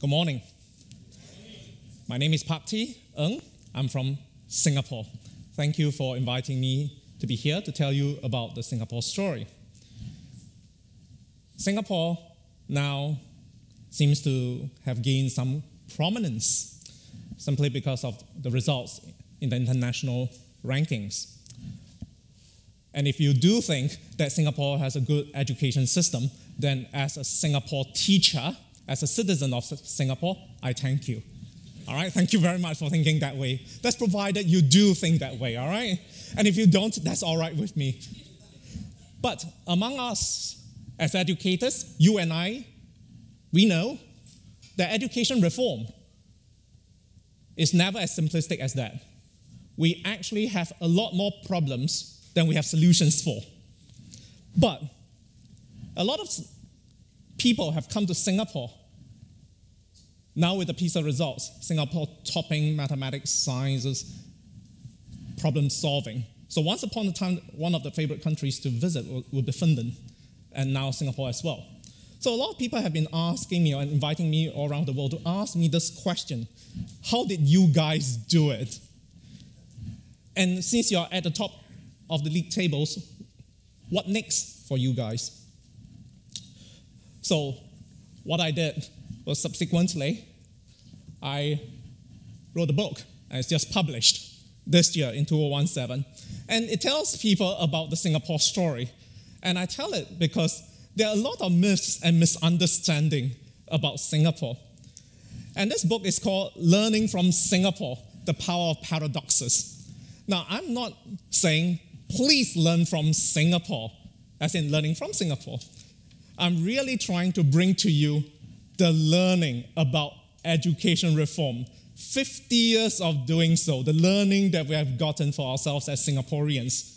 Good morning. My name is Pak T. Ng. I'm from Singapore. Thank you for inviting me to be here to tell you about the Singapore story. Singapore now seems to have gained some prominence simply because of the results in the international rankings. And if you do think that Singapore has a good education system, then as a Singapore teacher, as a citizen of Singapore, I thank you. All right, thank you very much for thinking that way. That's provided you do think that way, all right? And if you don't, that's all right with me. But among us as educators, you and I, we know that education reform is never as simplistic as that. We actually have a lot more problems than we have solutions for. But a lot of people have come to Singapore now with the PISA results, Singapore topping mathematics, sciences, problem solving. So once upon a time, one of the favorite countries to visit would be Finland, and now Singapore as well. So a lot of people have been asking me or inviting me all around the world to ask me this question: how did you guys do it? And since you're at the top of the league tables, what next for you guys? So what I did was subsequently, I wrote a book, and it's just published this year in 2017. And it tells people about the Singapore story. And I tell it because there are a lot of myths and misunderstanding about Singapore. And this book is called Learning from Singapore, The Power of Paradoxes. Now, I'm not saying, please learn from Singapore, as in learning from Singapore. I'm really trying to bring to you the learning about education reform. 50 years of doing so, the learning that we have gotten for ourselves as Singaporeans,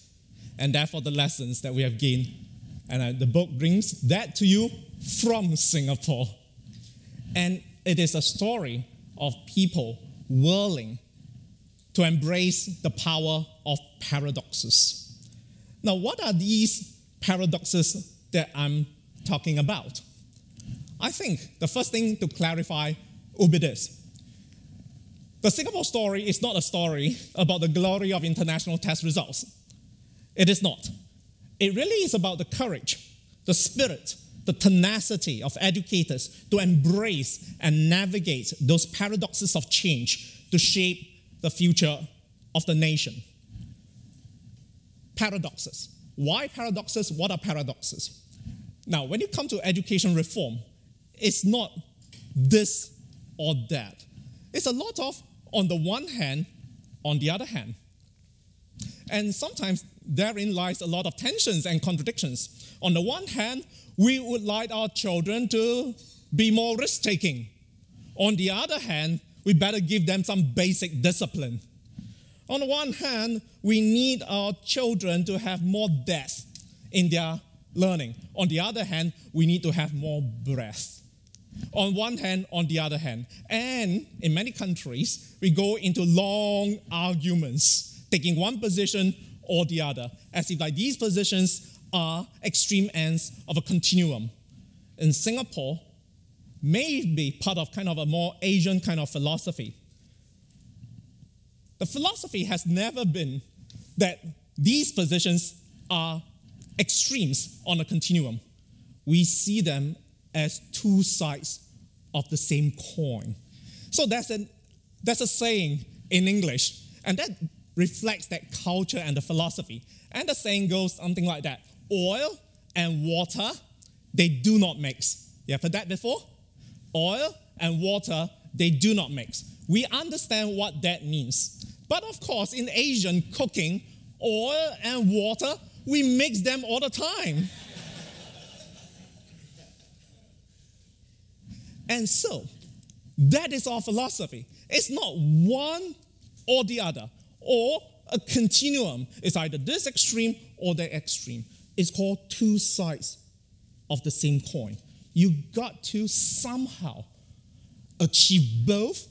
and therefore the lessons that we have gained. And the book brings that to you from Singapore. And it is a story of people willing to embrace the power of paradoxes. Now, what are these paradoxes that I'm talking about? I think the first thing to clarify would be this. The Singapore story is not a story about the glory of international test results. It is not. It really is about the courage, the spirit, the tenacity of educators to embrace and navigate those paradoxes of change to shape the future of the nation. Paradoxes. Why paradoxes? What are paradoxes? Now, when you come to education reform, it's not this or that. It's a lot of on the one hand, on the other hand. And sometimes therein lies a lot of tensions and contradictions. On the one hand, we would like our children to be more risk-taking. On the other hand, we better give them some basic discipline. On the one hand, we need our children to have more depth in their learning. On the other hand, we need to have more breadth. On one hand, on the other hand. And in many countries, we go into long arguments, taking one position or the other, as if like these positions are extreme ends of a continuum. In Singapore, may be part of kind of a more Asian kind of philosophy. The philosophy has never been that these positions are extremes on a continuum. We see them as two sides of the same coin. So that's a saying in English, and that reflects that culture and the philosophy. And the saying goes something like that: oil and water, they do not mix. You have heard that before? Oil and water, they do not mix. We understand what that means. But of course, in Asian cooking, oil and water, we mix them all the time. And so, that is our philosophy. It's not one or the other, or a continuum. It's either this extreme or that extreme. It's called two sides of the same coin. You got to somehow achieve both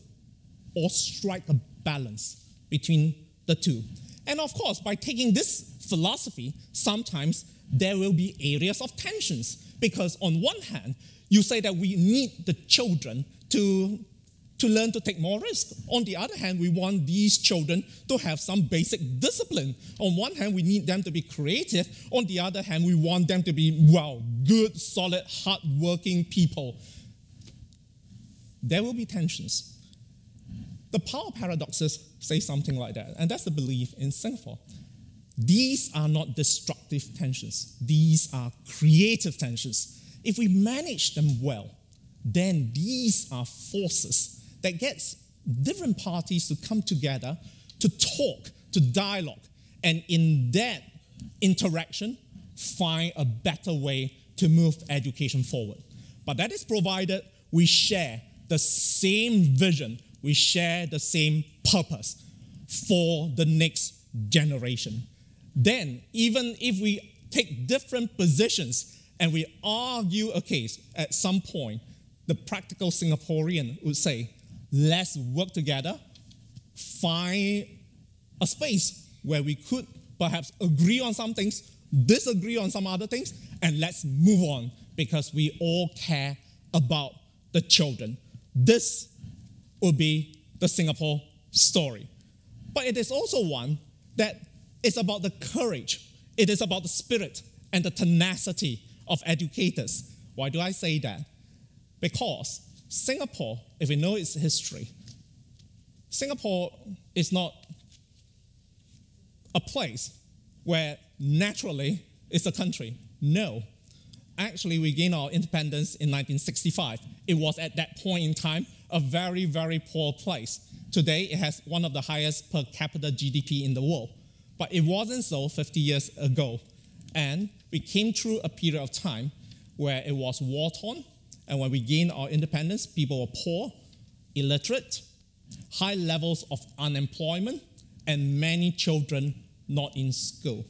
or strike a balance between the two. And of course, by taking this philosophy, sometimes there will be areas of tensions Because on one hand, you say that we need the children to learn to take more risk. On the other hand, we want these children to have some basic discipline. On one hand, we need them to be creative. On the other hand, we want them to be, good, solid, hardworking people. There will be tensions. The power paradoxes say something like that, and that's the belief in Singapore. These are not destructive tensions. These are creative tensions. If we manage them well, then these are forces that gets different parties to come together, to talk, to dialogue, and in that interaction, find a better way to move education forward. But that is provided we share the same vision, we share the same purpose for the next generation. Then, even if we take different positions and we argue a case, at some point, the practical Singaporean would say, let's work together, find a space where we could perhaps agree on some things, disagree on some other things, and let's move on because we all care about the children. This would be the Singapore story. But it is also one that is about the courage, it is about the spirit and the tenacity of educators. Why do I say that? Because Singapore, if we know its history, Singapore is not a place where naturally it's a country. No. Actually, we gained our independence in 1965. It was at that point in time a very, very poor place. Today, it has one of the highest per capita GDP in the world. But it wasn't so 50 years ago. And we came through a period of time where it was war-torn, and when we gained our independence, people were poor, illiterate, high levels of unemployment, and many children not in school.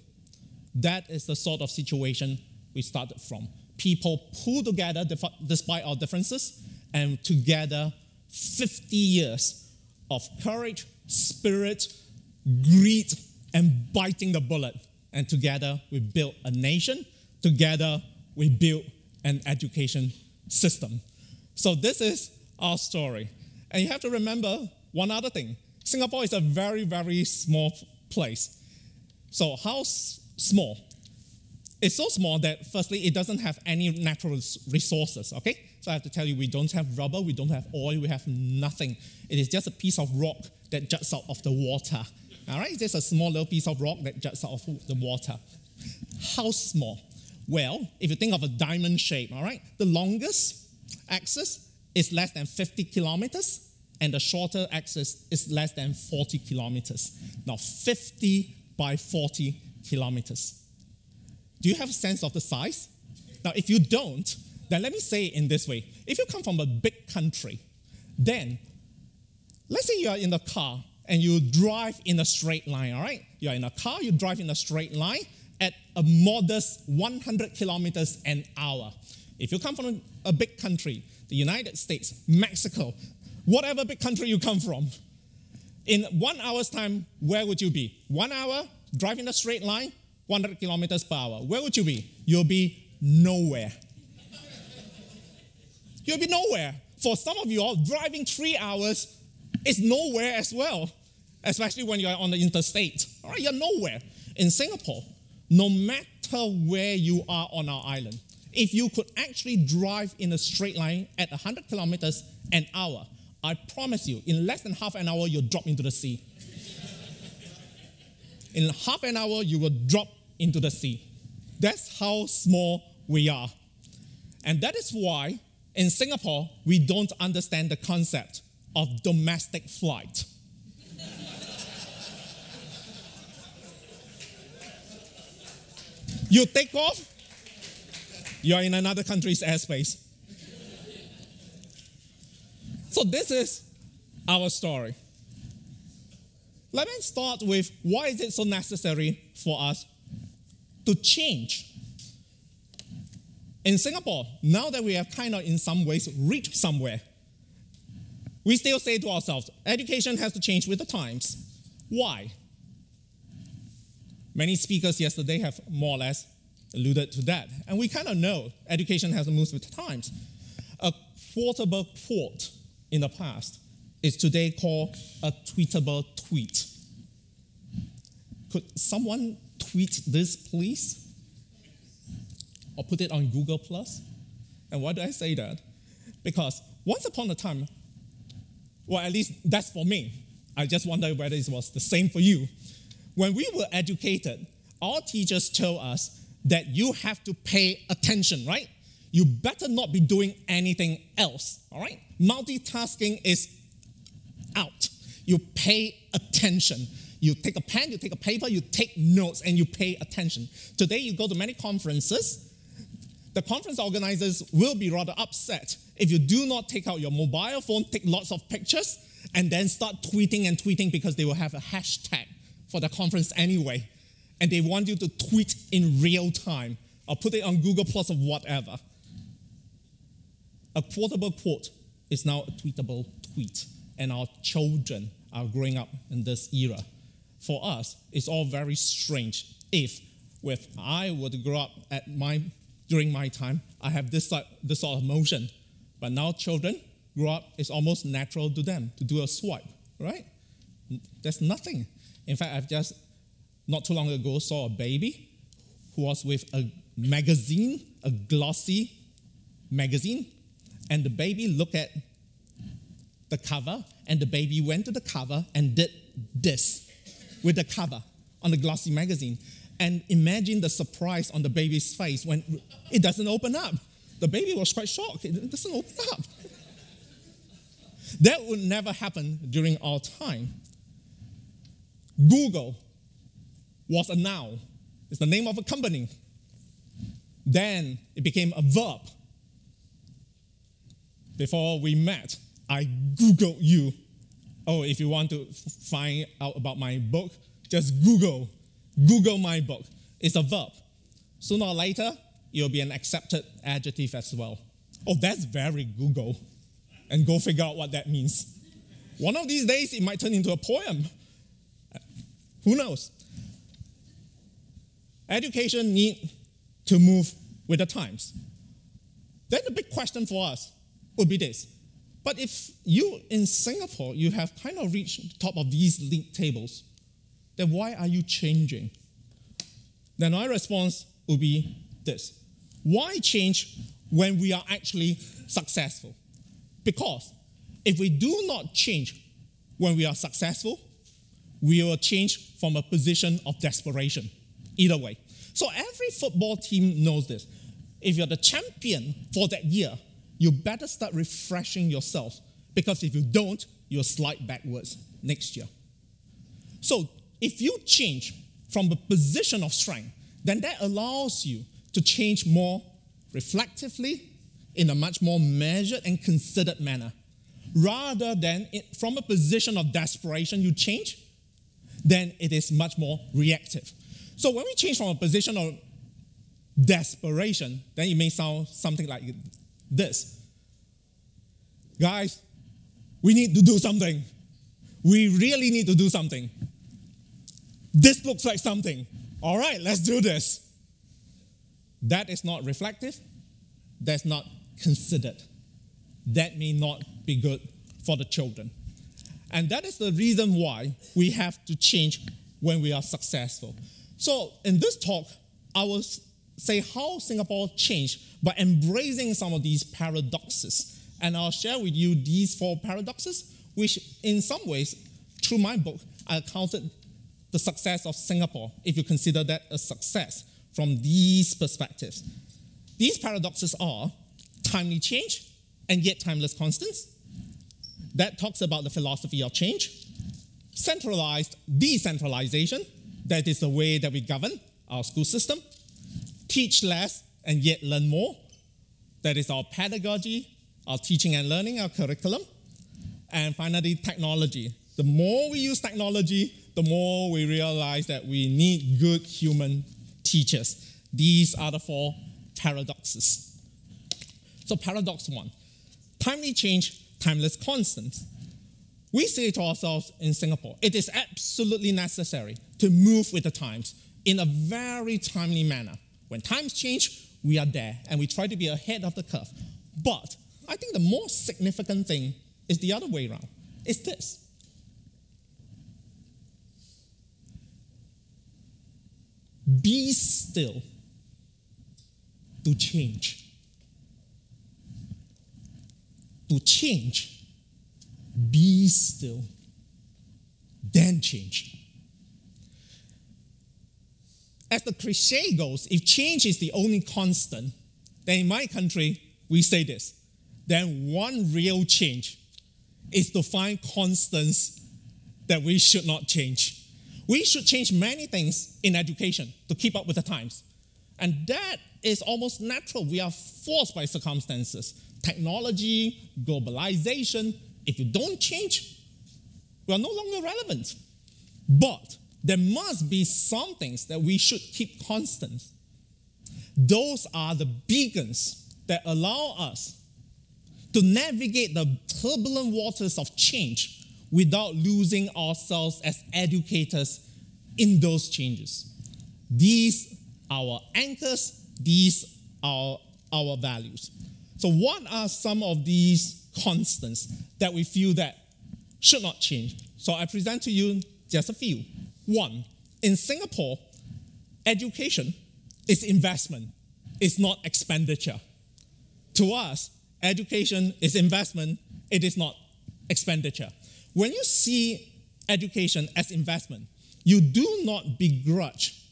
That is the sort of situation we started from. People pulled together despite our differences, and together 50 years of courage, spirit, greed, and biting the bullet. And together we built a nation. Together we built an education system. So this is our story. And you have to remember one other thing. Singapore is a very, very small place. So how small? It's so small that firstly, it doesn't have any natural resources, okay? So I have to tell you, we don't have rubber, we don't have oil, we have nothing. It is just a piece of rock that juts out of the water. All right, it's just a small little piece of rock that juts out of the water. How small? Well, if you think of a diamond shape, all right, the longest axis is less than 50 kilometers, and the shorter axis is less than 40 kilometers. Now, 50 by 40 kilometers. Do you have a sense of the size? Now, if you don't, then let me say it in this way. If you come from a big country, then let's say you are in a car and you drive in a straight line, all right? You're in a car, you drive in a straight line at a modest 100 kilometers an hour. If you come from a big country, the United States, Mexico, whatever big country you come from, in 1 hour's time, where would you be? 1 hour, driving a straight line, 100 kilometers per hour. Where would you be? You'll be nowhere. You'll be nowhere. For some of you all, driving 3 hours is nowhere as well, especially when you're on the interstate. All right, you're nowhere. In Singapore, no matter where you are on our island, if you could actually drive in a straight line at 100 kilometers an hour, I promise you, in less than half an hour, you'll drop into the sea. In half an hour, you will drop into the sea. That's how small we are. And that is why, in Singapore, we don't understand the concept of domestic flight. You take off, you're in another country's airspace. So this is our story. Let me start with why is it so necessary for us to change. In Singapore, now that we have kind of in some ways reached somewhere, we still say to ourselves, education has to change with the times. Why? Many speakers yesterday have more or less alluded to that. And we kind of know education has moved with the times. A quotable quote in the past is today called a tweetable tweet. Could someone tweet this, please? Or put it on Google+? And why do I say that? Because once upon a time, well, at least that's for me. I just wonder whether it was the same for you. When we were educated, our teachers told us that you have to pay attention, right? You better not be doing anything else, all right? Multitasking is out. You pay attention. You take a pen, you take a paper, you take notes, and you pay attention. Today, you go to many conferences. The conference organizers will be rather upset if you do not take out your mobile phone, take lots of pictures, and then start tweeting and tweeting because they will have a hashtag for the conference anyway. And they want you to tweet in real time or put it on Google Plus or whatever. A quotable quote is now a tweetable tweet. And our children are growing up in this era. For us, it's all very strange if I were to grow up during my time, I have this sort of motion. But now children grow up, it's almost natural to them to do a swipe, right? There's nothing. In fact, I've just, not too long ago, saw a baby who was with a magazine, a glossy magazine, and the baby looked at the cover, and the baby went to the cover and did this with the cover on the glossy magazine. And imagine the surprise on the baby's face when it doesn't open up. The baby was quite shocked. It doesn't open up. That would never happen during our time. Google was a noun. It's the name of a company. Then it became a verb. Before we met, I Googled you. Oh, if you want to find out about my book, just Google my book. It's a verb. Sooner or later, it will be an accepted adjective as well. Oh, that's very Google. And go figure out what that means. One of these days, it might turn into a poem. Who knows? Education needs to move with the times. Then the big question for us would be this. But if you in Singapore, you have kind of reached the top of these league tables, then why are you changing? Then my response would be this. Why change when we are actually successful? Because if we do not change when we are successful, we will change from a position of desperation. Either way. So every football team knows this. If you're the champion for that year, you better start refreshing yourself, because if you don't, you'll slide backwards next year. So if you change from a position of strength, then that allows you to change more reflectively, in a much more measured and considered manner. Rather than from a position of desperation you change, then it is much more reactive. So when we change from a position of desperation, then it may sound something like this. Guys, we need to do something. We really need to do something. This looks like something. All right, let's do this. That is not reflective. That's not considered. That may not be good for the children. And that is the reason why we have to change when we are successful. So in this talk, I will say how Singapore changed by embracing some of these paradoxes. And I'll share with you these 4 paradoxes, which in some ways, through my book, I counted the success of Singapore, if you consider that a success from these perspectives. These paradoxes are timely change and yet timeless constants. That talks about the philosophy of change. Centralized decentralization, that is the way that we govern our school system. Teach less and yet learn more. That is our pedagogy, our teaching and learning, our curriculum. And finally, technology. The more we use technology, the more we realize that we need good human teachers. These are the 4 paradoxes. So paradox 1, timely change, timeless constants. We say to ourselves in Singapore, it is absolutely necessary to move with the times in a very timely manner. When times change, we are there, and we try to be ahead of the curve. But I think the more significant thing is the other way around. It's this. Be still to change. To change, be still, then change. As the cliche goes, if change is the only constant, then in my country, we say this, then one real change is to find constants that we should not change. We should change many things in education to keep up with the times. And that is almost natural. We are forced by circumstances. Technology, globalization. If you don't change, we are no longer relevant. But there must be some things that we should keep constant. Those are the beacons that allow us to navigate the turbulent waters of change without losing ourselves as educators in those changes. These are our anchors, these are our values. So what are some of these constants that we feel that should not change? So I present to you just a few. One, in Singapore, education is investment, it's not expenditure. To us, education is investment, it is not expenditure. When you see education as investment, you do not begrudge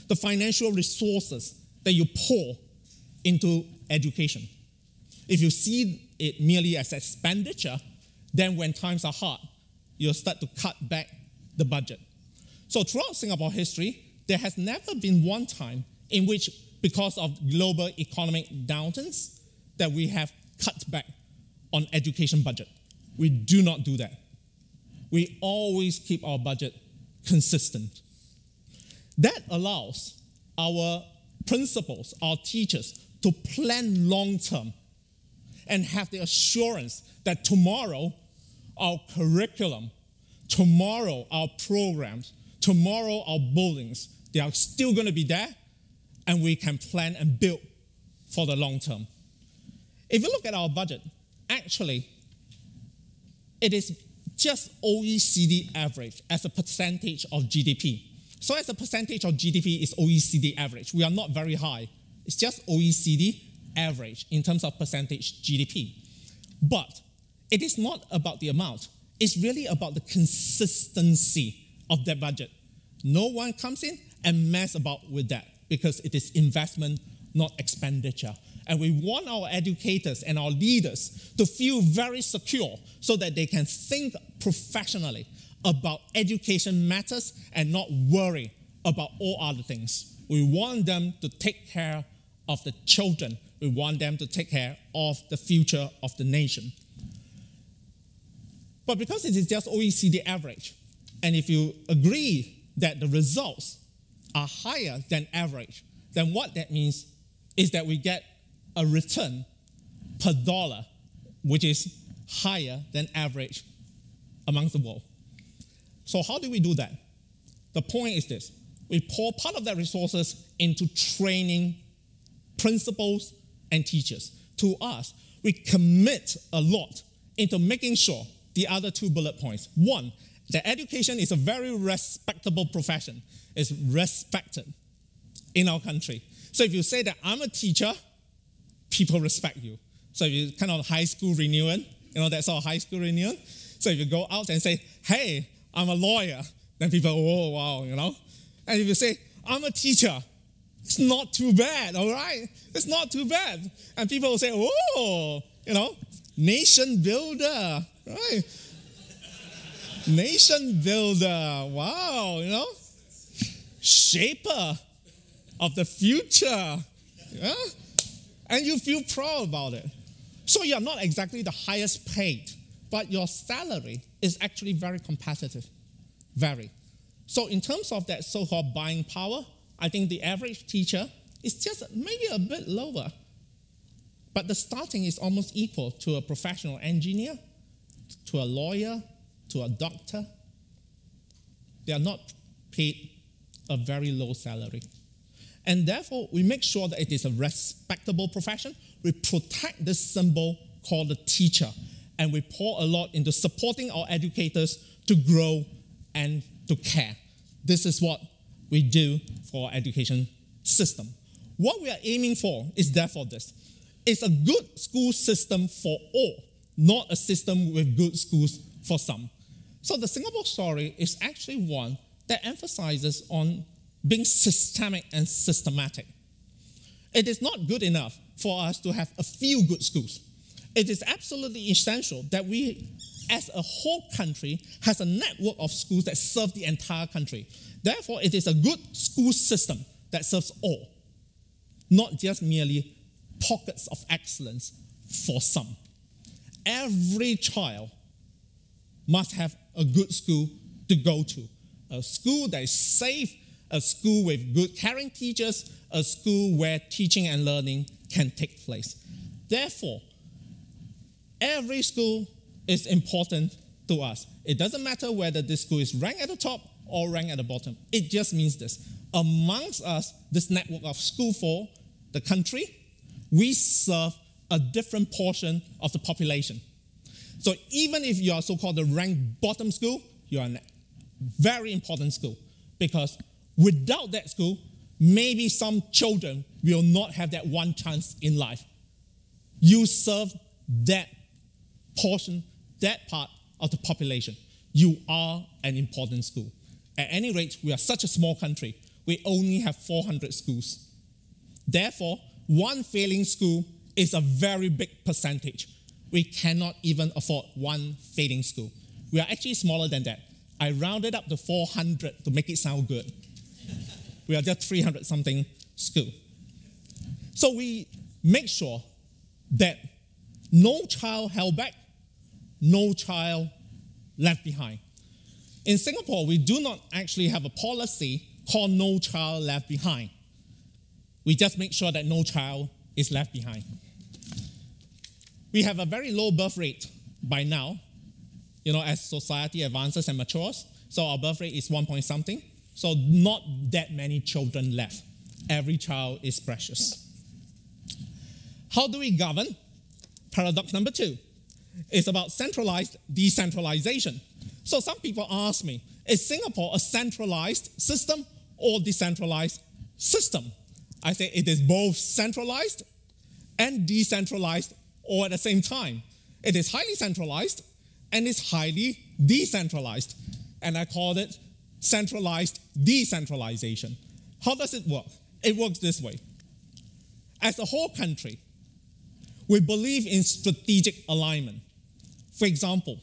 the financial resources that you pour into education. If you see it merely as expenditure, then when times are hard, you'll start to cut back the budget. So throughout Singapore history, there has never been one time in which, because of global economic downturns, that we have cut back on education budget. We do not do that. We always keep our budget consistent. That allows our principals, our teachers, to plan long-term and have the assurance that tomorrow our curriculum, tomorrow our programs, tomorrow our buildings, they are still going to be there, and we can plan and build for the long term. If you look at our budget, actually, it is just OECD average as a percentage of GDP. So as a percentage of GDP is OECD average. We are not very high. It's just OECD average in terms of percentage GDP. But it is not about the amount. It's really about the consistency of that budget. No one comes in and mess about with that because it is investment, not expenditure. And we want our educators and our leaders to feel very secure so that they can think professionally about education matters and not worry about all other things. We want them to take care of the children. We want them to take care of the future of the nation. But because it is just OECD average, and if you agree that the results are higher than average, then what that means is that we get a return per dollar, which is higher than average amongst the world. So how do we do that? The point is this. We pour part of that resources into training principals and teachers. To us, we commit a lot into making sure the other two bullet points. One, that education is a very respectable profession. It's respected in our country. So if you say that I'm a teacher, people respect you. So if you kind of high school reunion, that's our high school reunion. So if you go out and say, hey, I'm a lawyer, then people, oh, wow, And if you say, I'm a teacher, it's not too bad, all right? It's not too bad. And people will say, oh, nation builder, right? Nation builder, wow, shaper of the future, yeah? And you feel proud about it. So you're not exactly the highest paid, but your salary is actually very competitive, very. So in terms of that so-called buying power, I think the average teacher is just maybe a bit lower. But the starting is almost equal to a professional engineer, to a lawyer, to a doctor. They are not paid a very low salary. And therefore, we make sure that it is a respectable profession. We protect this symbol called the teacher. And we pour a lot into supporting our educators to grow and to care. This is what we do for our education system. What we are aiming for is therefore this. It's a good school system for all, not a system with good schools for some. So the Singapore story is actually one that emphasizes on being systemic and systematic. It is not good enough for us to have a few good schools. It is absolutely essential that we, as a whole country, has a network of schools that serve the entire country. Therefore, it is a good school system that serves all, not just merely pockets of excellence for some. Every child must have a good school to go to, a school that is safe, a school with good caring teachers, a school where teaching and learning can take place. Therefore, every school is important to us. It doesn't matter whether this school is ranked at the top or ranked at the bottom. It just means this. Amongst us, this network of school for the country, we serve a different portion of the population. So even if you are so-called the ranked bottom school, you are a very important school, because without that school, maybe some children will not have that one chance in life. You serve that portion, that part of the population. You are an important school. At any rate, we are such a small country. We only have 400 schools. Therefore, one failing school is a very big percentage. We cannot even afford one failing school. We are actually smaller than that. I rounded up to 400 to make it sound good. We are just 300-something school. So we make sure that no child held back, no child left behind. In Singapore, we do not actually have a policy called No Child Left Behind. We just make sure that no child is left behind. We have a very low birth rate by now, as society advances and matures. So our birth rate is 1-point-something. So not that many children left. Every child is precious. How do we govern? Paradox number 2 is about centralized decentralization. So some people ask me, is Singapore a centralized system or decentralized system? I say it is both centralized and decentralized all at the same time. It is highly centralized and it's highly decentralized. And I call it centralized decentralization. How does it work? It works this way. As a whole country, we believe in strategic alignment. For example,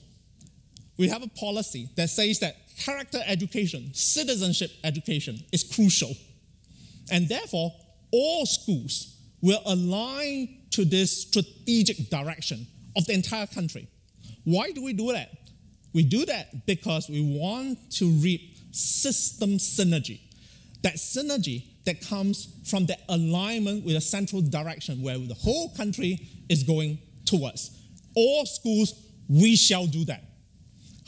we have a policy that says that character education, citizenship education is crucial. And therefore, all schools will align to this strategic direction of the entire country. Why do we do that? We do that because we want to reap system synergy. That synergy that comes from the alignment with a central direction where the whole country is going towards. All schools, we shall do that.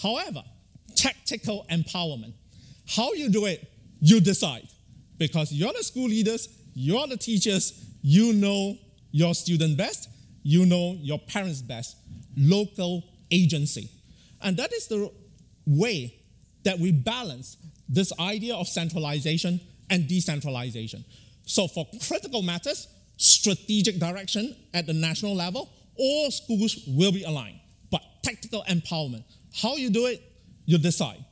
However, tactical empowerment. How you do it, you decide. Because you're the school leaders, you're the teachers, you know your student best, you know your parents best. Local agency. And that is the way that we balance this idea of centralization and decentralization. So for critical matters, strategic direction at the national level, all schools will be aligned. But tactical empowerment, how you do it, you decide.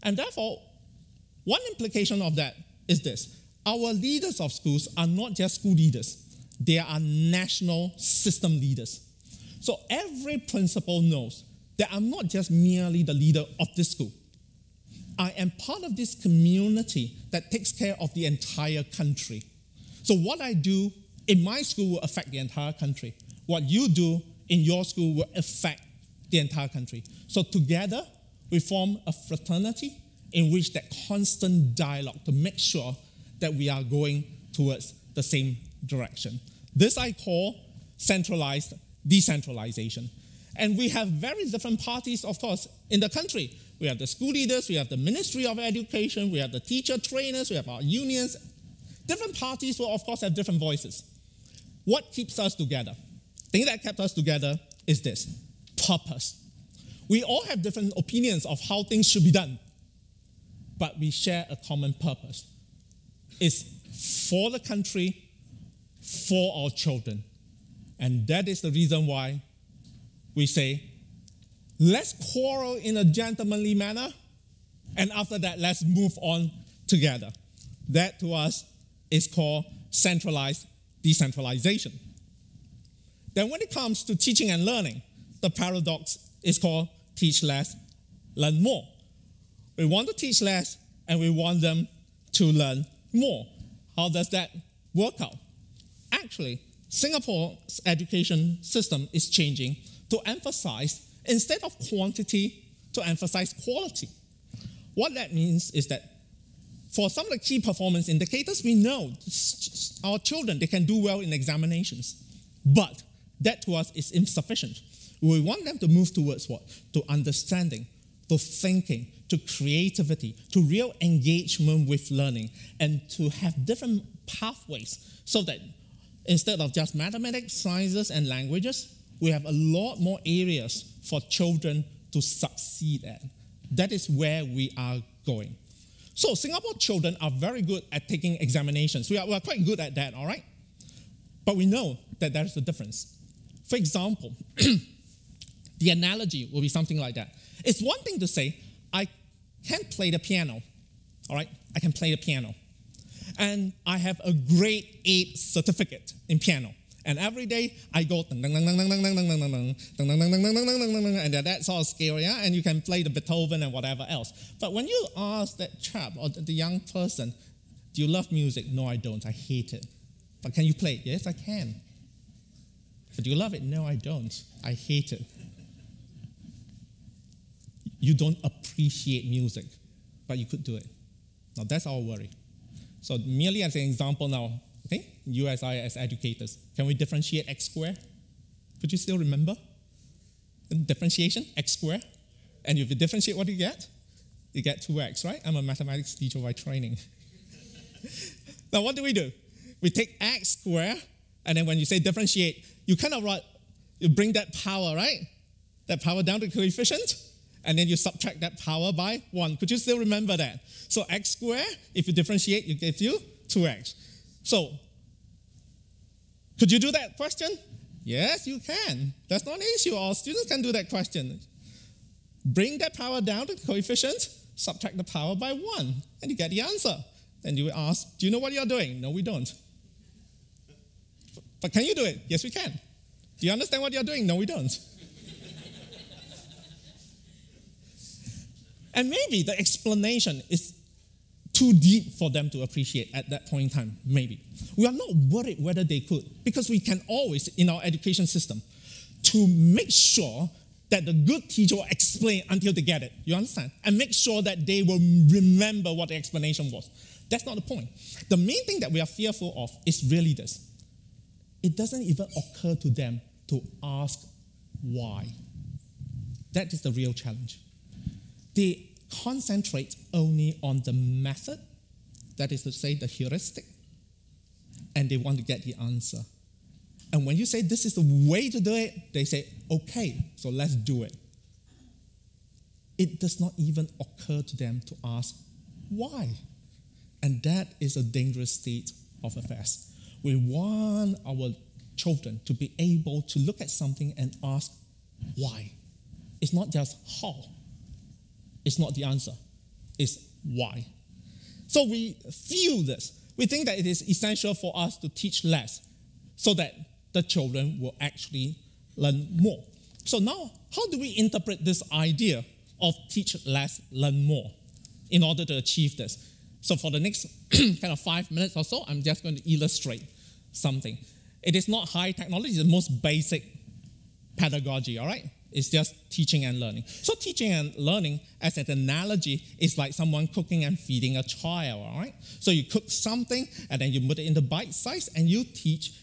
And therefore, one implication of that is this. Our leaders of schools are not just school leaders. They are national system leaders. So every principal knows that I'm not just merely the leader of this school. I am part of this community that takes care of the entire country. So what I do in my school will affect the entire country. What you do in your school will affect the entire country. So together, we form a fraternity in which that constant dialogue to make sure that we are going towards the same direction. This I call centralized decentralization. And we have very different parties, of course, in the country. We have the school leaders, we have the Ministry of Education, we have the teacher trainers, we have our unions. different parties will, of course, have different voices. What keeps us together? The thing that kept us together is this: purpose. We all have different opinions of how things should be done, but we share a common purpose. It's for the country, for our children. And that is the reason why we say, let's quarrel in a gentlemanly manner, and after that, let's move on together. That to us is called centralized decentralization. Then when it comes to teaching and learning, the paradox is called teach less, learn more. We want to teach less, and we want them to learn more. How does that work out? Actually, Singapore's education system is changing to emphasize, instead of quantity, to emphasize quality. What that means is that for some of the key performance indicators, we know our children, they can do well in examinations. But that to us is insufficient. We want them to move towards what? To understanding, to thinking, to creativity, to real engagement with learning, and to have different pathways so that instead of just mathematics, sciences, and languages, we have a lot more areas for children to succeed at. That is where we are going. So Singapore children are very good at taking examinations. We are quite good at that, all right? But we know that there's a difference. For example, the analogy will be something like that. It's one thing to say, I can play the piano, all right? I can play the piano. And I have a grade 8 certificate in piano. And every day I go and that sort of scale, yeah? And you can play the Beethoven and whatever else. But when you ask that chap or the young person, do you love music? No, I don't. I hate it. But can you play it? Yes, I can. But do you love it? No, I don't. I hate it. You don't appreciate music, but you could do it. Now, that's our worry. So merely as an example now, okay, you as educators, can we differentiate x squared? Could you still remember? Differentiation, x squared. And if you differentiate, what do you get? You get 2x, right? I'm a mathematics teacher by training. Now, what do? We take x squared, and then when you say differentiate, you kind of you bring that power, right? That power down to the coefficient, and then you subtract that power by 1. Could you still remember that? So x squared, if you differentiate, it gives you 2x. So, could you do that question? Yes, you can. That's not an issue. All students can do that question. Bring that power down to the coefficient, subtract the power by 1, and you get the answer. Then you will ask, do you know what you're doing? No, we don't. But can you do it? Yes, we can. Do you understand what you're doing? No, we don't. And maybe the explanation is too deep for them to appreciate at that point in time, maybe. We are not worried whether they could, because we can always, in our education system, to make sure that the good teacher will explain until they get it. You understand? And make sure that they will remember what the explanation was. That's not the point. The main thing that we are fearful of is really this. It doesn't even occur to them to ask why. That is the real challenge. They concentrate only on the method, that is to say the heuristic, and they want to get the answer. And when you say this is the way to do it, they say, okay, so let's do it. It does not even occur to them to ask why. And that is a dangerous state of affairs. We want our children to be able to look at something and ask why. It's not just how. It's not the answer. It's why. So we feel this. We think that it is essential for us to teach less so that the children will actually learn more. So now, how do we interpret this idea of teach less, learn more in order to achieve this? So for the next kind of 5 minutes or so, I'm just going to illustrate something. It is not high technology, it's the most basic pedagogy, all right? It's just teaching and learning. So teaching and learning, as an analogy, is like someone cooking and feeding a child, all right? So you cook something, and then you put it in the bite size, and you teach,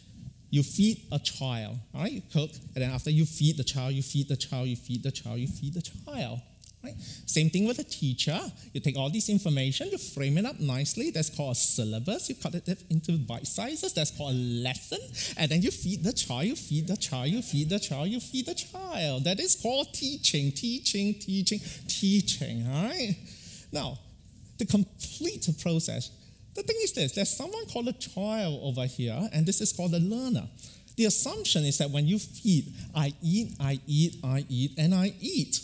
you feed a child, all right? You cook, and then after you feed the child, you feed the child, you feed the child, you feed the child, Right? Same thing with a teacher. You take all this information, you frame it up nicely. That's called a syllabus. You cut it into bite sizes. That's called a lesson. And then you feed the child, you feed the child, you feed the child, you feed the child. That is called teaching. All right? Now, to complete the process, the thing is this. There's someone called a child over here, and this is called a learner. The assumption is that when you feed, I eat, and I eat.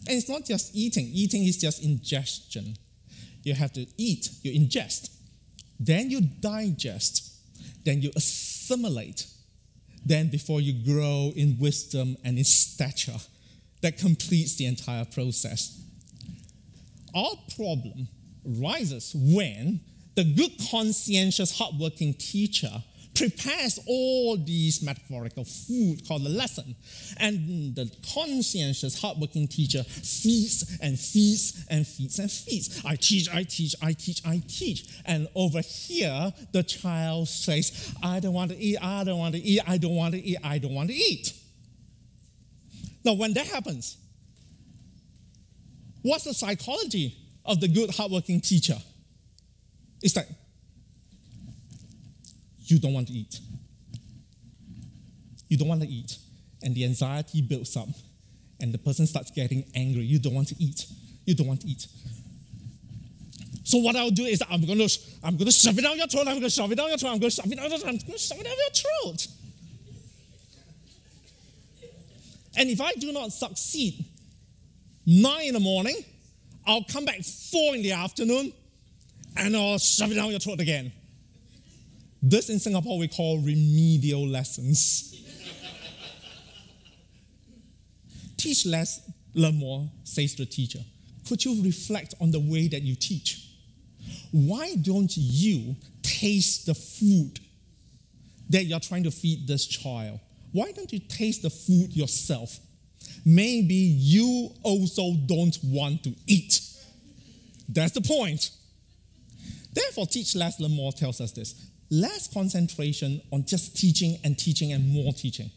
And it's not just eating. Eating is just ingestion. You have to eat, you ingest. Then you digest. Then you assimilate. Then before you grow in wisdom and in stature, that completes the entire process. Our problem rises when the good, conscientious, hardworking teacher prepares all these metaphorical food called the lesson. And the conscientious, hardworking teacher feeds and feeds and feeds and feeds. I teach. And over here, the child says, I don't want to eat. Now, when that happens, what's the psychology of the good, hardworking teacher? It's like, you don't want to eat. You don't want to eat. And the anxiety builds up. And the person starts getting angry. You don't want to eat. You don't want to eat. So what I'll do is I'm going to shove it down your throat. I'm going to shove it down your throat. I'm going to shove it down your throat. I'm going to shove it down your throat. And if I do not succeed, 9 in the morning, I'll come back 4 in the afternoon, and I'll shove it down your throat again. This in Singapore we call remedial lessons. Teach less, learn more, says the teacher. Could you reflect on the way that you teach? Why don't you taste the food that you're trying to feed this child? Why don't you taste the food yourself? Maybe you also don't want to eat. That's the point. Therefore, teach less, learn more tells us this. Less concentration on just teaching and more teaching.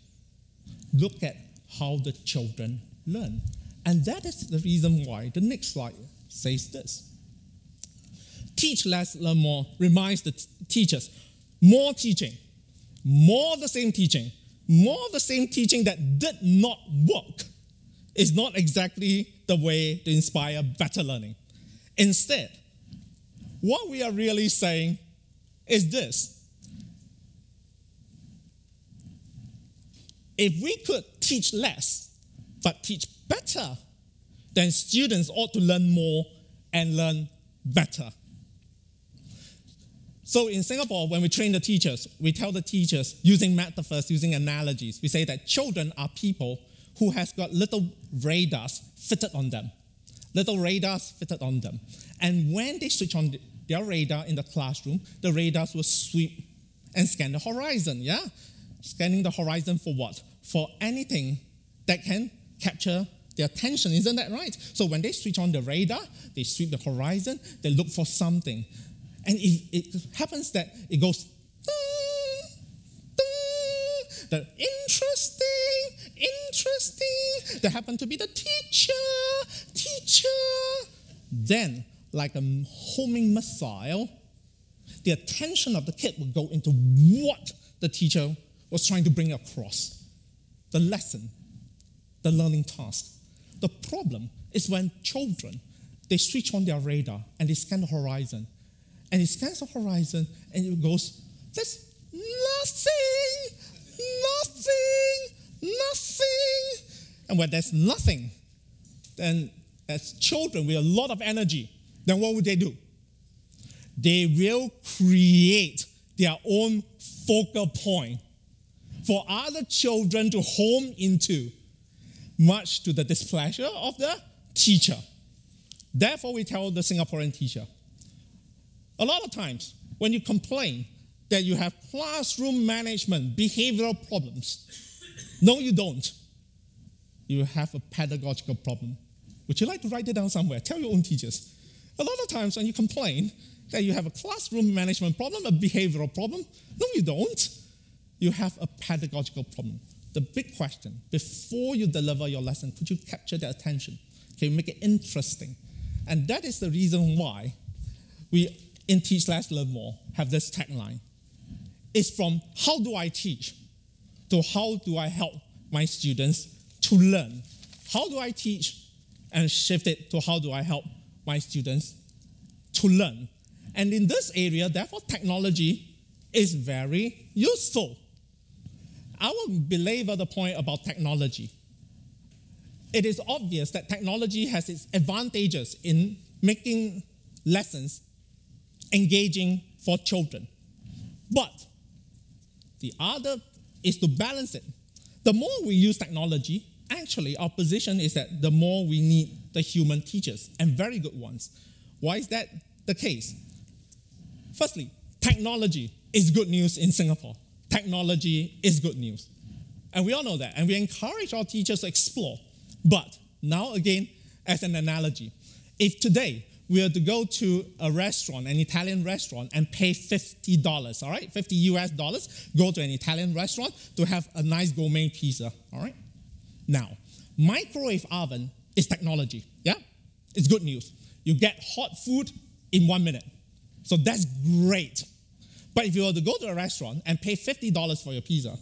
Look at how the children learn. And that is the reason why the next slide says this. Teach less, learn more reminds the teachers, more teaching, more of the same teaching, more of the same teaching that did not work is not exactly the way to inspire better learning. Instead, what we are really saying is this. If we could teach less, but teach better, then students ought to learn more and learn better. So in Singapore, when we train the teachers, we tell the teachers, using metaphors, using analogies, we say that children are people who has got little radars fitted on them. Little radars fitted on them. And when they switch on their radar in the classroom, the radars will sweep and scan the horizon, yeah? Scanning the horizon for what? For anything that can capture their attention, isn't that right? So when they switch on the radar, they sweep the horizon, they look for something. And if it happens that it goes, the interesting, that happened to be the teacher, then, like a homing missile, the attention of the kid will go into what the teacher was trying to bring across. The lesson, the learning task. The problem is when children, they switch on their radar and they scan the horizon. And it scans the horizon and it goes, there's nothing. And when there's nothing, then as children with a lot of energy, then what would they do? They will create their own focal point for other children to home into, much to the displeasure of the teacher. Therefore, we tell the Singaporean teacher, a lot of times when you complain that you have classroom management, behavioral problems, no, you don't. You have a pedagogical problem. Would you like to write it down somewhere? Tell your own teachers. A lot of times when you complain that you have a classroom management problem, a behavioral problem, no, you don't. You have a pedagogical problem. The big question, before you deliver your lesson, could you capture their attention? Okay, make it interesting. And that is the reason why we, in Teach Less, Learn More, have this tagline. It's from how do I teach to how do I help my students to learn. How do I teach and shift it to how do I help my students to learn. And in this area, therefore, technology is very useful. I will belabor the point about technology. It is obvious that technology has its advantages in making lessons engaging for children. But the other is to balance it. The more we use technology, actually our position is that the more we need the human teachers, and very good ones. Why is that the case? Firstly, technology is good news in Singapore. Technology is good news. And we all know that, and we encourage our teachers to explore. But now again, as an analogy, if today we are to go to a restaurant, an Italian restaurant, and pay $50, all right, 50 US dollars, go to an Italian restaurant to have a nice gourmet pizza, all right? Now, microwave oven is technology, yeah? It's good news. You get hot food in 1 minute. So that's great. But if you were to go to a restaurant and pay $50 for your pizza,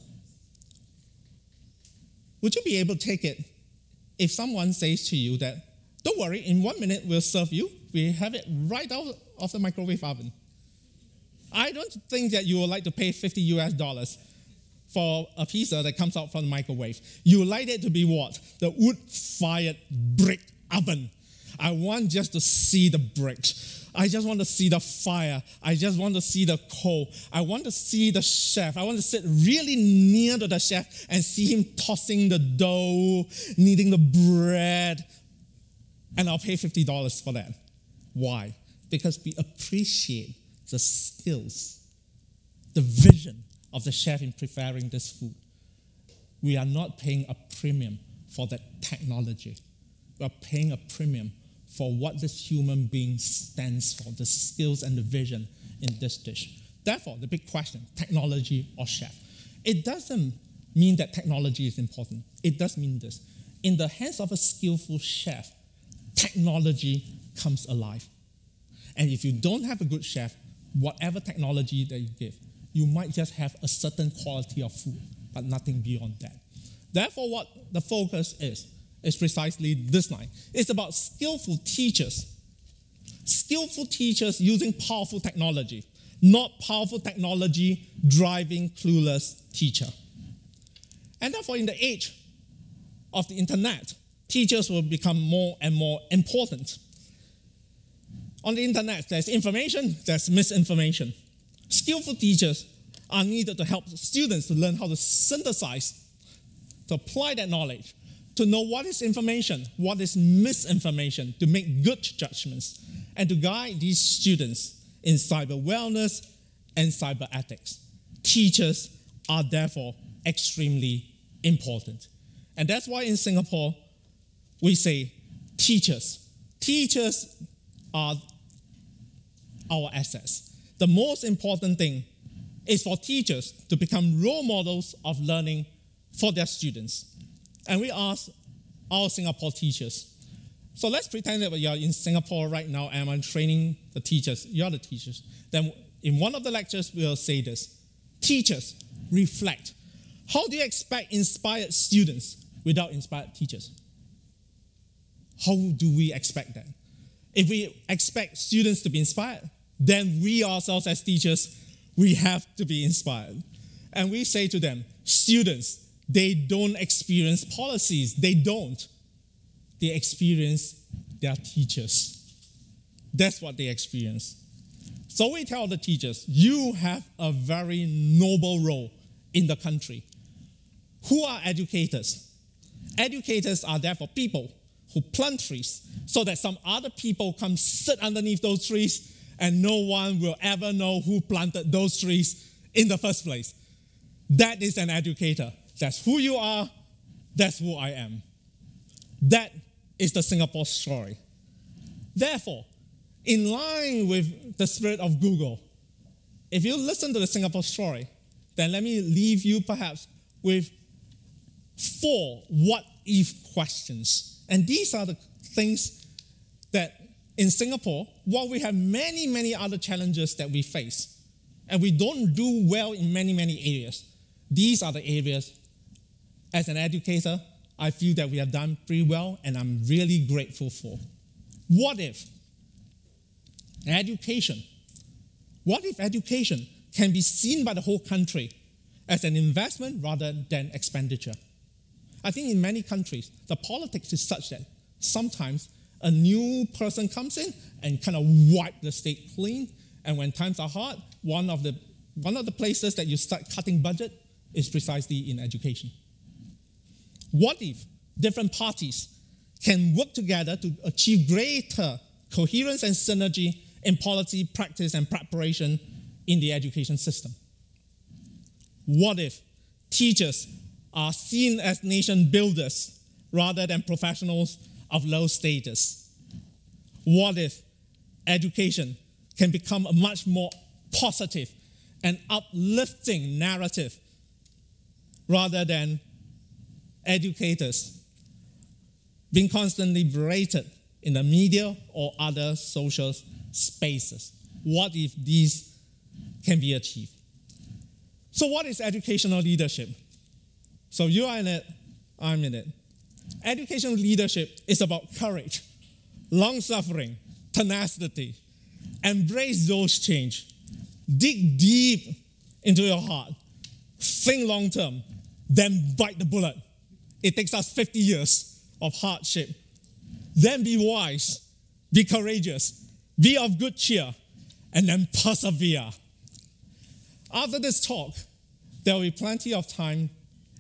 would you be able to take it if someone says to you that, don't worry, in 1 minute we'll serve you, we have it right out of the microwave oven? I don't think that you would like to pay 50 US dollars for a pizza that comes out from the microwave. You would like it to be what? The wood-fired brick oven. I want just to see the bricks. I just want to see the fire. I just want to see the coal. I want to see the chef. I want to sit really near to the chef and see him tossing the dough, kneading the bread. And I'll pay $50 for that. Why? Because we appreciate the skills, the vision of the chef in preparing this food. We are not paying a premium for that technology. We are paying a premium for what this human being stands for, the skills and the vision in this dish. Therefore, the big question, technology or chef? It doesn't mean that technology is important. It does mean this. In the hands of a skillful chef, technology comes alive. And if you don't have a good chef, whatever technology that you give, you might just have a certain quality of food, but nothing beyond that. Therefore, what the focus is precisely this line. It's about skillful teachers. Skillful teachers using powerful technology, not powerful technology driving clueless teacher. And therefore, in the age of the internet, teachers will become more and more important. On the internet, there's information, there's misinformation. Skillful teachers are needed to help students to learn how to synthesize, to apply that knowledge, to know what is information, what is misinformation, to make good judgments, and to guide these students in cyber wellness and cyber ethics. Teachers are therefore extremely important. And that's why in Singapore, we say teachers. Teachers are our assets. The most important thing is for teachers to become role models of learning for their students. And we ask our Singapore teachers. So let's pretend that we are in Singapore right now and I'm training the teachers. You're the teachers. Then in one of the lectures, we'll say this. Teachers, reflect. How do you expect inspired students without inspired teachers? How do we expect that? If we expect students to be inspired, then we ourselves as teachers, we have to be inspired. And we say to them, students, they don't experience policies. They don't. They experience their teachers. That's what they experience. So we tell the teachers, you have a very noble role in the country. Who are educators? Educators are therefore people who plant trees so that some other people come sit underneath those trees and no one will ever know who planted those trees in the first place. That is an educator. That's who you are. That's who I am. That is the Singapore story. Therefore, in line with the spirit of Google, if you listen to the Singapore story, then let me leave you perhaps with 4 what-if questions. And these are the things that in Singapore, while we have many, many other challenges that we face, and we don't do well in many, many areas, these are the areas, as an educator, I feel that we have done pretty well, and I'm really grateful for. What if education can be seen by the whole country as an investment rather than expenditure? I think in many countries, the politics is such that sometimes a new person comes in and kind of wipe the state clean, and when times are hard, one of the places that you start cutting budget is precisely in education. What if different parties can work together to achieve greater coherence and synergy in policy, practice, and preparation in the education system? What if teachers are seen as nation builders rather than professionals of low status? What if education can become a much more positive and uplifting narrative rather than educators being constantly berated in the media or other social spaces? What if these can be achieved? So what is educational leadership? So you are in it, I'm in it. Educational leadership is about courage, long-suffering, tenacity. Embrace those change. Dig deep into your heart. Think long-term, then bite the bullet. It takes us 50 years of hardship. Then be wise, be courageous, be of good cheer, and then persevere. After this talk, there will be plenty of time,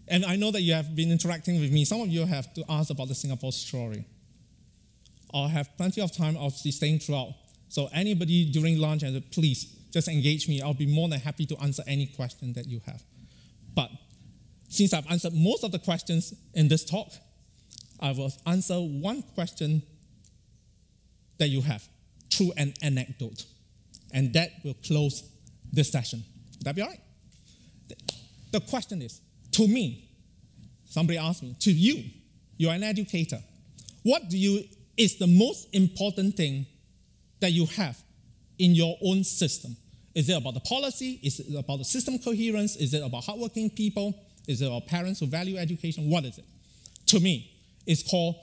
and I know that you have been interacting with me. Some of you have to ask about the Singapore story. I'll have plenty of time. I'll be staying throughout. So anybody during lunch, please just engage me. I'll be more than happy to answer any question that you have. But since I've answered most of the questions in this talk, I will answer one question that you have through an anecdote. And that will close this session. Would that be all right? The question is, to me, somebody asked me, to you, you're an educator, what is the most important thing that you have in your own system? Is it about the policy? Is it about the system coherence? Is it about hardworking people? Is it about parents who value education? What is it? To me, it's called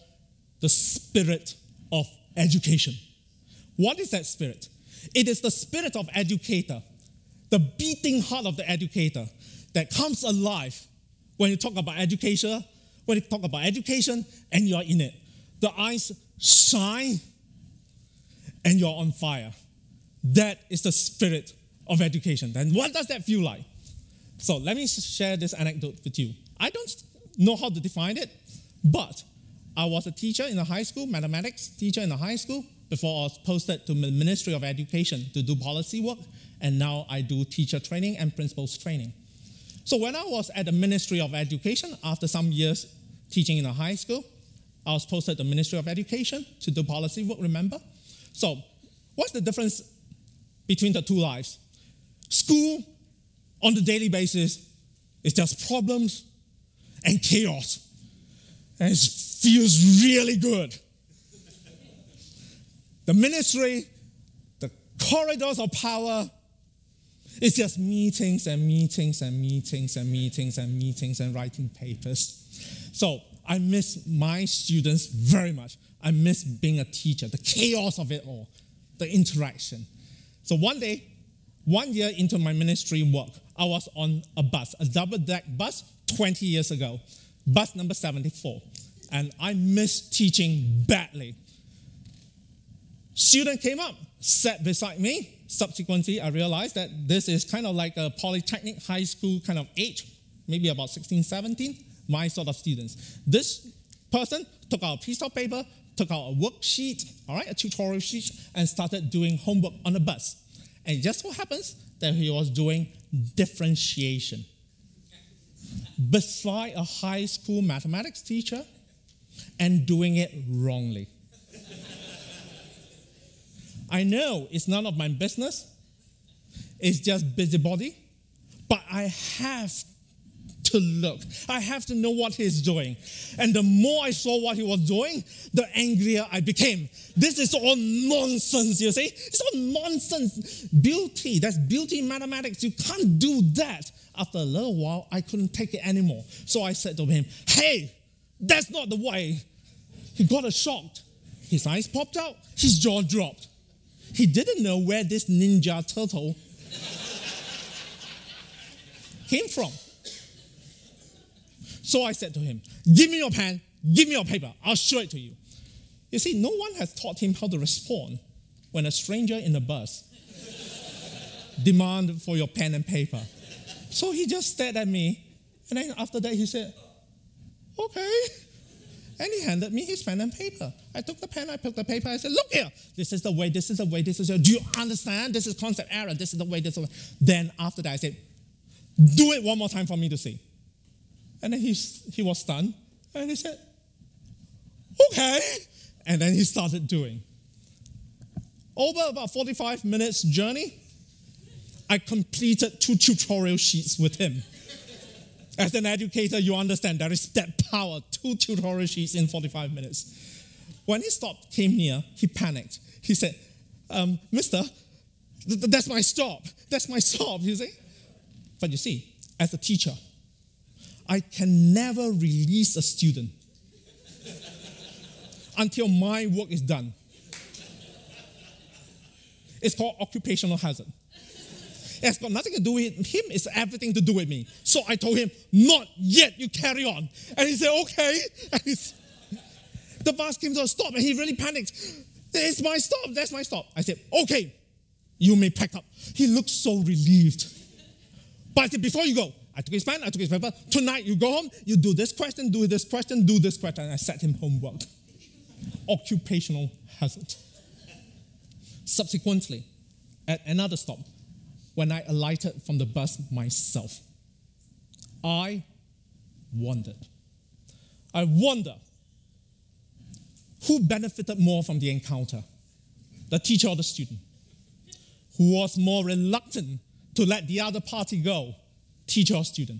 the spirit of education. What is that spirit? It is the spirit of educator, the beating heart of the educator that comes alive when you talk about education, and you're in it. The eyes shine and you're on fire. That is the spirit of education. Then what does that feel like? So let me share this anecdote with you. I don't know how to define it, but I was a teacher in a high school, mathematics teacher in a high school, before I was posted to the Ministry of Education to do policy work, and now I do teacher training and principals training. So when I was at the Ministry of Education, after some years teaching in a high school, I was posted to the Ministry of Education to do policy work, remember? So what's the difference between the two lives? School, on the daily basis, is just problems and chaos. And it feels really good. The ministry, the corridors of power, it's just meetings and meetings and meetings and meetings and meetings and writing papers. So I miss my students very much. I miss being a teacher, the chaos of it all, the interaction. So one day, 1 year into my ministry work, I was on a bus, a double-deck bus 20 years ago, bus number 74. And I missed teaching badly. Student came up, sat beside me. Subsequently, I realized that this is kind of like a polytechnic high school kind of age, maybe about 16, 17, my sort of students. This person took out a piece of paper, took out a worksheet, all right, a tutorial sheet, and started doing homework on the bus. And it just so happens that he was doing differentiation. Beside a high school mathematics teacher and doing it wrongly. I know it's none of my business. It's just busybody. But I have to look. I have to know what he's doing. And the more I saw what he was doing, the angrier I became. This is all nonsense, you see? It's all nonsense. Beauty, that's beauty in mathematics. You can't do that. After a little while, I couldn't take it anymore. So I said to him, hey, that's not the way. He got shocked. His eyes popped out. His jaw dropped. He didn't know where this ninja turtle came from. So I said to him, give me your pen, give me your paper, I'll show it to you. You see, no one has taught him how to respond when a stranger in the bus demands for your pen and paper. So he just stared at me, and then after that he said, okay. And he handed me his pen and paper. I took the pen, I took the paper, I said, look here, this is the way, this is the way, this is the way. Do you understand? This is concept error, this is the way, this is the way. Then after that I said, do it one more time for me to see. And then he was stunned, and he said, okay. And then he started doing. Over about 45 minutes journey, I completed 2 tutorial sheets with him. As an educator, you understand there is that power, 2 tutorial sheets in 45 minutes. When he stopped, came near, he panicked. He said, mister, that's my stop. That's my stop, you see? But you see, as a teacher, I can never release a student until my work is done. It's called occupational hazard. It's got nothing to do with him, it's everything to do with me. So I told him, not yet, you carry on. And he said, okay. And the bus came to a stop and he really panicked. It's my stop, that's my stop. I said, okay, you may pack up. He looked so relieved. But I said, before you go, I took his pen, I took his paper. Tonight you go home, you do this question, do this question, do this question. And I set him homework. Occupational hazard. Subsequently, at another stop, when I alighted from the bus myself, I wondered. I wonder who benefited more from the encounter, the teacher or the student? Who was more reluctant to let the other party go, teacher or student?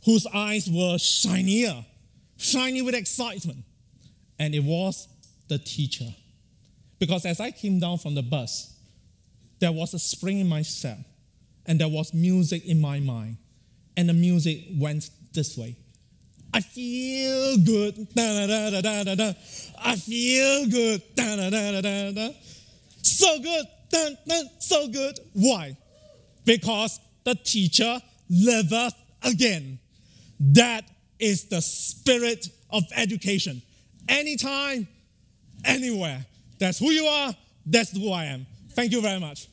Whose eyes were shinier, shiny with excitement? And it was the teacher. Because as I came down from the bus, there was a spring in my step, and there was music in my mind. And the music went this way. I feel good, da-da-da-da-da-da. I feel good, da-da-da-da-da-da. So good, da-da, so good. Why? Because the teacher liveth again. That is the spirit of education. Anytime, anywhere. That's who you are, that's who I am. Thank you very much.